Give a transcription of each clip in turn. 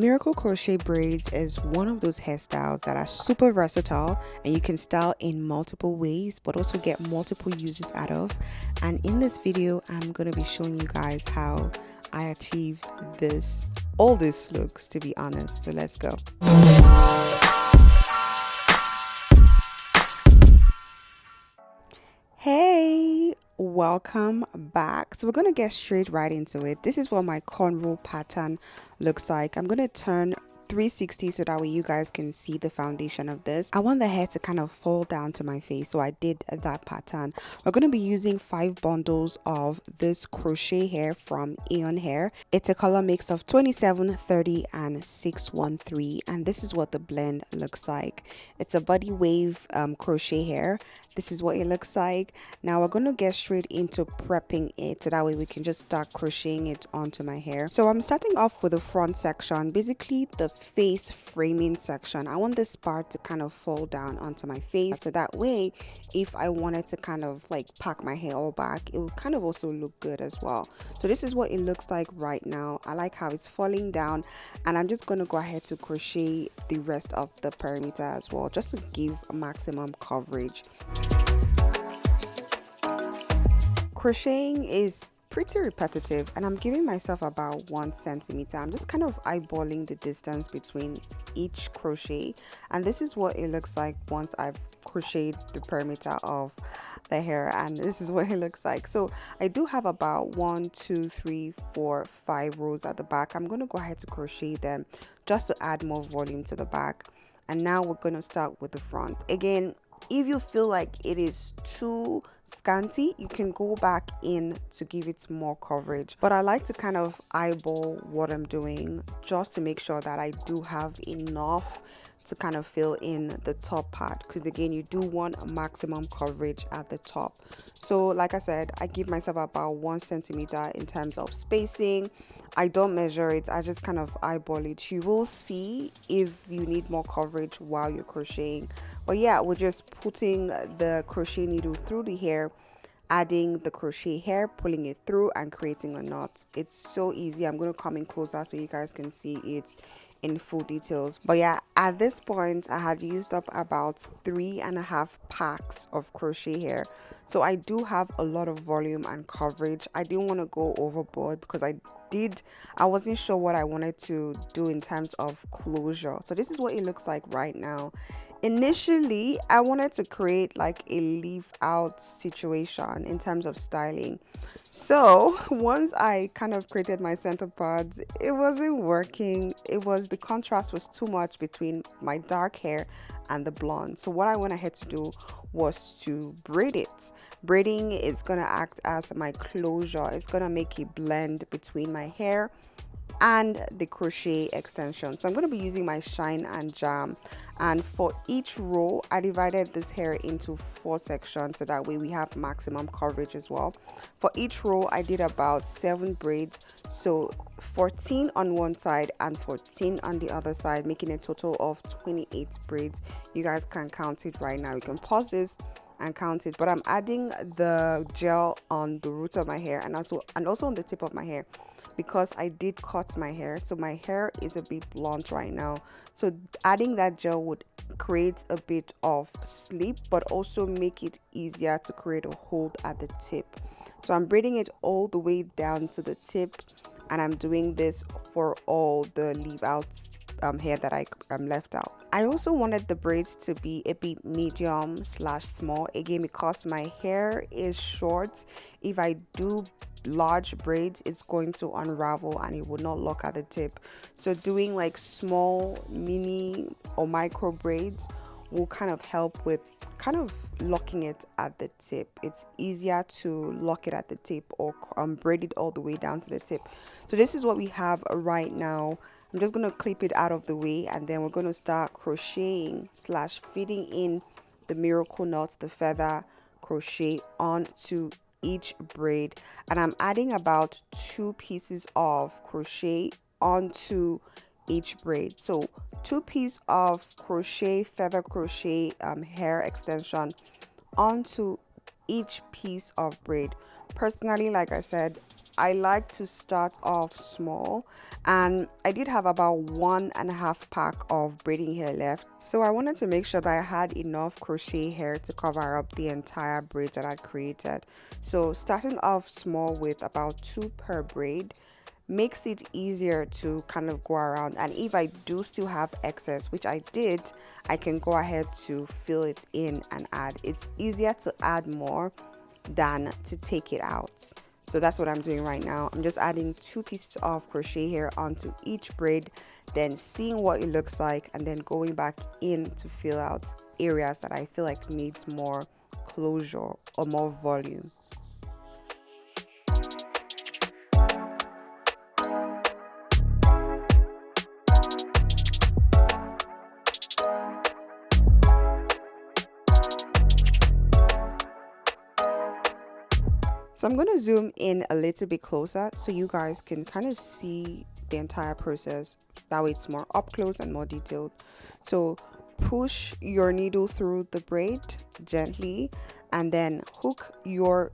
Miracle Crochet Braids is one of those hairstyles that are super versatile and you can style in multiple ways but also get multiple uses out of. And in this video, I'm going to be showing you guys how I achieved all these looks, to be honest. So let's go. Hey, welcome back. So we're going to get straight right into it. This is what my cornrow pattern looks like. I'm going to turn 360 so that way you guys can see the foundation of this. I want the hair to kind of fall down to my face, so I did that pattern. We're going to be using 5 bundles of this crochet hair from EayonHair. It's a color mix of 27, 30 and 613, and this is what the blend looks like. It's a body wave crochet hair. This is what it looks like. Now we're going to get straight into prepping it so that way we can just start crocheting it onto my hair. So I'm starting off with the front section, basically the face framing section. I want this part to kind of fall down onto my face, so that way if I wanted to kind of like pack my hair all back, it would kind of also look good as well. So this is what it looks like right now. I like how it's falling down, and I'm just going to go ahead to crochet the rest of the perimeter as well, just to give maximum coverage. Crocheting is pretty repetitive and I'm giving myself about 1 centimeter. I'm just kind of eyeballing the distance between each crochet, and this is what it looks like once I've crocheted the perimeter of the hair, and this is what it looks like. So I do have about 1, 2, 3, 4, 5 rows at the back. I'm going to go ahead to crochet them just to add more volume to the back. And now we're going to start with the front. Again, if you feel like it is too scanty, you can go back in to give it more coverage, but I like to kind of eyeball what I'm doing just to make sure that I do have enough to kind of fill in the top part, because again, you do want a maximum coverage at the top. So like I said, I give myself about 1 centimeter in terms of spacing. I don't measure it, I just kind of eyeball it. You will see if you need more coverage while you're crocheting. But yeah, we're just putting the crochet needle through the hair, adding the crochet hair, pulling it through and creating a knot. It's so easy. I'm going to come in closer so you guys can see it in full details. But yeah, at this point I had used up about 3.5 packs of crochet hair, so I do have a lot of volume and coverage. I didn't want to go overboard because I wasn't sure what I wanted to do in terms of closure. So this is what it looks like right now. Initially I wanted to create like a leave out situation in terms of styling. So once I kind of created my center pads, it wasn't working. The contrast was too much between my dark hair and the blonde. So what I went ahead to do was to braid it. Braiding is gonna act as my closure. It's gonna make a blend between my hair and the crochet extension. So I'm going to be using my shine and jam, and for each row I divided this hair into 4 sections so that way we have maximum coverage as well. For each row I did about 7 braids, so 14 on one side and 14 on the other side, making a total of 28 braids. You guys can count it right now. You can pause this and count it, but I'm adding the gel on the root of my hair and also on the tip of my hair, because I did cut my hair, so my hair is a bit blunt right now. So adding that gel would create a bit of slip but also make it easier to create a hold at the tip. So I'm braiding it all the way down to the tip, and I'm doing this for all the leave outs hair that I left out. I also wanted the braids to be a bit medium / small, again because my hair is short. If I do large braids, it's going to unravel and it would not lock at the tip. So doing like small mini or micro braids will kind of help with kind of locking it at the tip. It's easier to lock it at the tip or braid it all the way down to the tip. So this is what we have right now. I'm just going to clip it out of the way, and then we're going to start crocheting / fitting in the miracle knots, the feather crochet onto each braid. And I'm adding about 2 pieces of crochet onto each braid. So 2 pieces of crochet, feather crochet hair extension onto each piece of braid. Personally, like I said, I like to start off small, and I did have about 1.5 pack of braiding hair left, so I wanted to make sure that I had enough crochet hair to cover up the entire braid that I created. So starting off small with about 2 per braid makes it easier to kind of go around, and if I do still have excess, which I did, I can go ahead to fill it in and add. It's easier to add more than to take it out. So that's what I'm doing right now. I'm just adding 2 pieces of crochet hair onto each braid, then seeing what it looks like, and then going back in to fill out areas that I feel like needs more closure or more volume. So I'm going to zoom in a little bit closer so you guys can kind of see the entire process. That way it's more up close and more detailed. So push your needle through the braid gently, and then hook your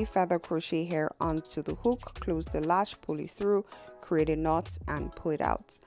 feather crochet hair onto the hook, close the latch, pull it through, create a knot and pull it out.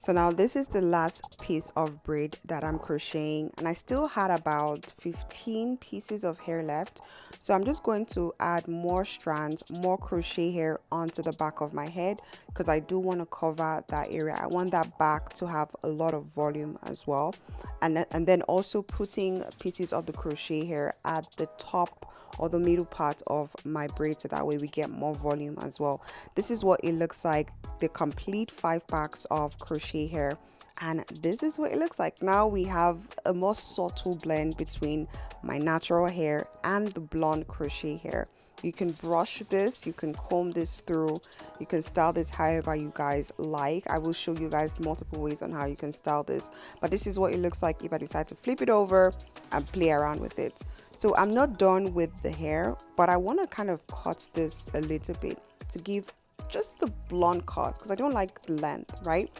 So now this is the last piece of braid that I'm crocheting, and I still had about 15 pieces of hair left. So I'm just going to add more strands, more crochet hair onto the back of my head, because I do want to cover that area. I want that back to have a lot of volume as well. And then also putting pieces of the crochet hair at the top or the middle part of my braid, so that way we get more volume as well. This is what it looks like, the complete 5 packs of crochet hair, and this is what it looks like. Now we have a more subtle blend between my natural hair and the blonde crochet hair. You can brush this, you can comb this through, you can style this however you guys like. I will show you guys multiple ways on how you can style this, but this is what it looks like if I decide to flip it over and play around with it. So I'm not done with the hair, but I want to kind of cut this a little bit to give just the blonde cut, because I don't like the length, right?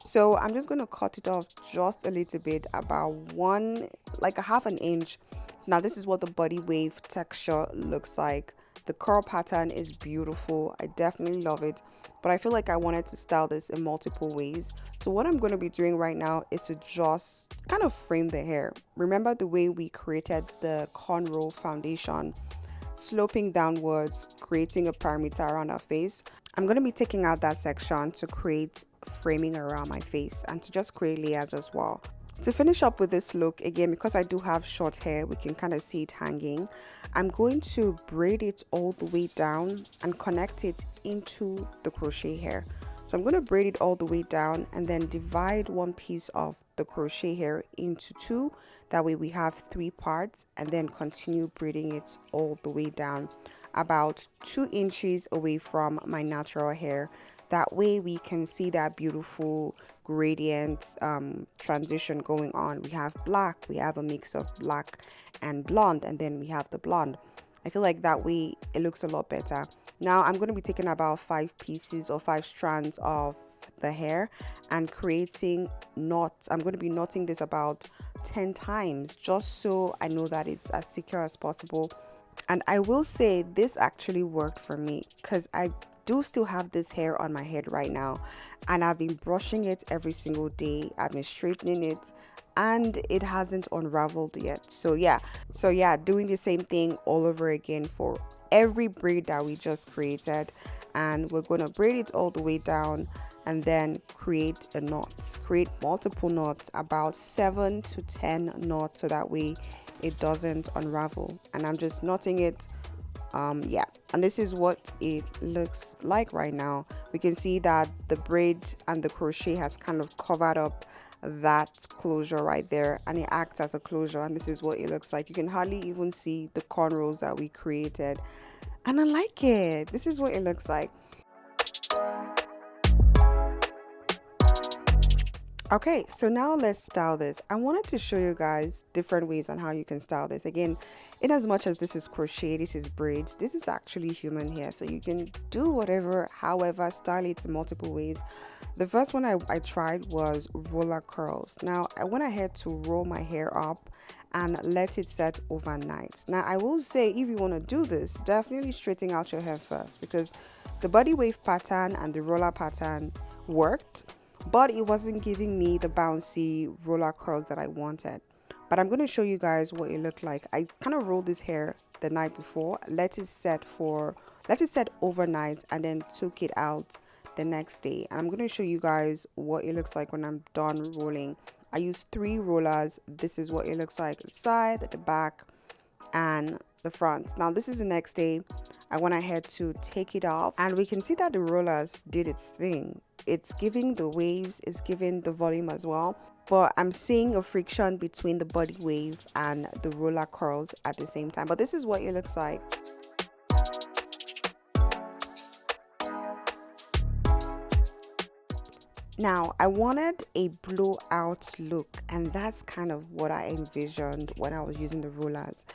So I'm just going to cut it off just a little bit, about like a half an inch. So now this is what the body wave texture looks like. The curl pattern is beautiful. I definitely love it, but I feel like I wanted to style this in multiple ways. So what I'm going to be doing right now is to just kind of frame the hair. Remember the way we created the cornrow foundation, sloping downwards, creating a perimeter around our face. I'm going to be taking out that section to create framing around my face and to just create layers as well. To finish up with this look, again, because I do have short hair, we can kind of see it hanging. I'm going to braid it all the way down and connect it into the crochet hair. So I'm going to braid it all the way down and then divide one piece of the crochet hair into 2. That way we have 3 parts, and then continue braiding it all the way down about 2 inches away from my natural hair. That way we can see that beautiful gradient transition going on. We have black, we have a mix of black and blonde, and then we have the blonde. I feel like that way it looks a lot better. Now I'm going to be taking about 5 pieces or 5 strands of the hair and creating knots. I'm going to be knotting this about 10 times just so I know that it's as secure as possible. And I will say this actually worked for me, because I do still have this hair on my head right now, and I've been brushing it every single day. I've been straightening it, and it hasn't unraveled yet. So yeah, doing the same thing all over again for every braid that we just created, and we're going to braid it all the way down and then create a knot, create multiple knots, about 7 to 10 knots, so that way it doesn't unravel. And I'm just knotting it. Yeah, and this is what it looks like right now. We can see that the braid and the crochet has kind of covered up that closure right there, and it acts as a closure, and this is what it looks like. You can hardly even see the cornrows that we created, and I like it. This is what it looks like. Okay, so now let's style this. I wanted to show you guys different ways on how you can style this. Again, in as much as this is crochet, this is braids, this is actually human hair. So you can do whatever, however, style it in multiple ways. The first one I tried was roller curls. Now, I went ahead to roll my hair up and let it set overnight. Now, I will say if you want to do this, definitely straighten out your hair first, because the body wave pattern and the roller pattern worked, but it wasn't giving me the bouncy roller curls that I wanted. But I'm going to show you guys what it looked like. I kind of rolled this hair the night before, let it set overnight, and then took it out the next day. And I'm going to show you guys what it looks like when I'm done rolling. I used 3 rollers. This is what it looks like at the side, at the back, and the front. Now this is the next day. I went ahead to take it off, and we can see that the rollers did its thing. It's giving the waves, it's giving the volume as well, but I'm seeing a friction between the body wave and the roller curls at the same time. But this is what it looks like. Now, I wanted a blowout look, and that's kind of what I envisioned when I was using the rollers.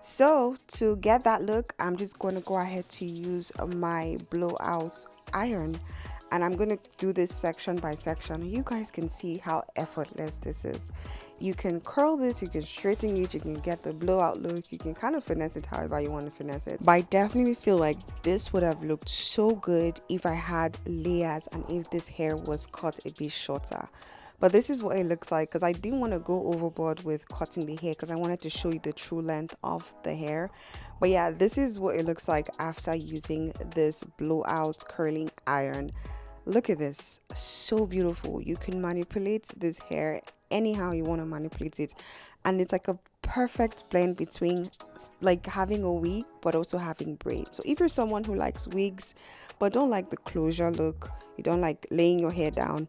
So to get that look, I'm just going to go ahead to use my blowout iron, and I'm going to do this section by section. You guys can see how effortless this is. You can curl this, you can straighten it, you can get the blowout look, you can kind of finesse it however you want to finesse it. But I definitely feel like this would have looked so good if I had layers and if this hair was cut a bit shorter. But this is what it looks like, because I didn't want to go overboard with cutting the hair, because I wanted to show you the true length of the hair. But yeah, this is what it looks like after using this blowout curling iron. Look at this, so beautiful. You can manipulate this hair anyhow you want to manipulate it, and it's like a perfect blend between like having a wig but also having braids. So if you're someone who likes wigs but don't like the closure look, you don't like laying your hair down,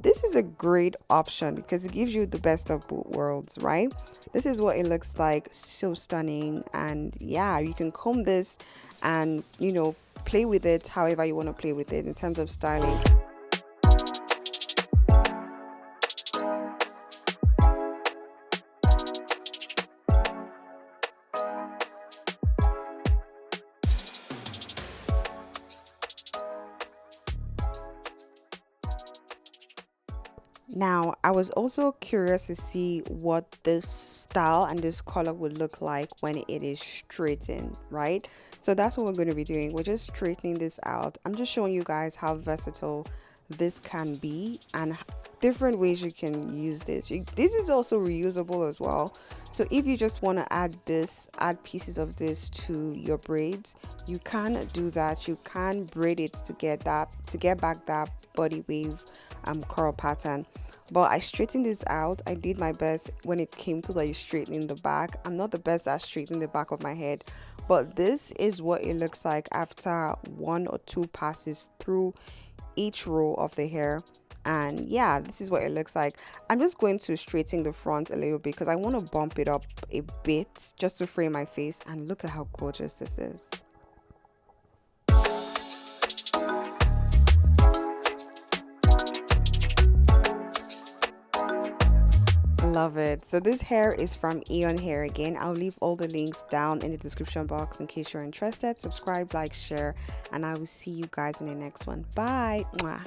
this is a great option because it gives you the best of both worlds, right? This is what it looks like, so stunning. And yeah, you can comb this and, you know, play with it however you want to play with it in terms of styling. Now, I was also curious to see what this style and this color would look like when it is straightened, right? So that's what we're going to be doing. We're just straightening this out. I'm just showing you guys how versatile this can be and different ways you can use this. This is also reusable as well. So if you just want to add pieces of this to your braids, you can do that. You can braid it to get back that body wave curl pattern. But I straightened this out. I did my best when it came to like straightening the back. I'm not the best at straightening the back of my head, but this is what it looks like after 1 or 2 passes through each row of the hair. And yeah, this is what it looks like. I'm just going to straighten the front a little bit because I want to bump it up a bit just to frame my face. And look at how gorgeous this is. Love it. So this hair is from EayonHair. Again, I'll leave all the links down in the description box in case you're interested. Subscribe, like, share, and I will see you guys in the next one. Bye. Mwah.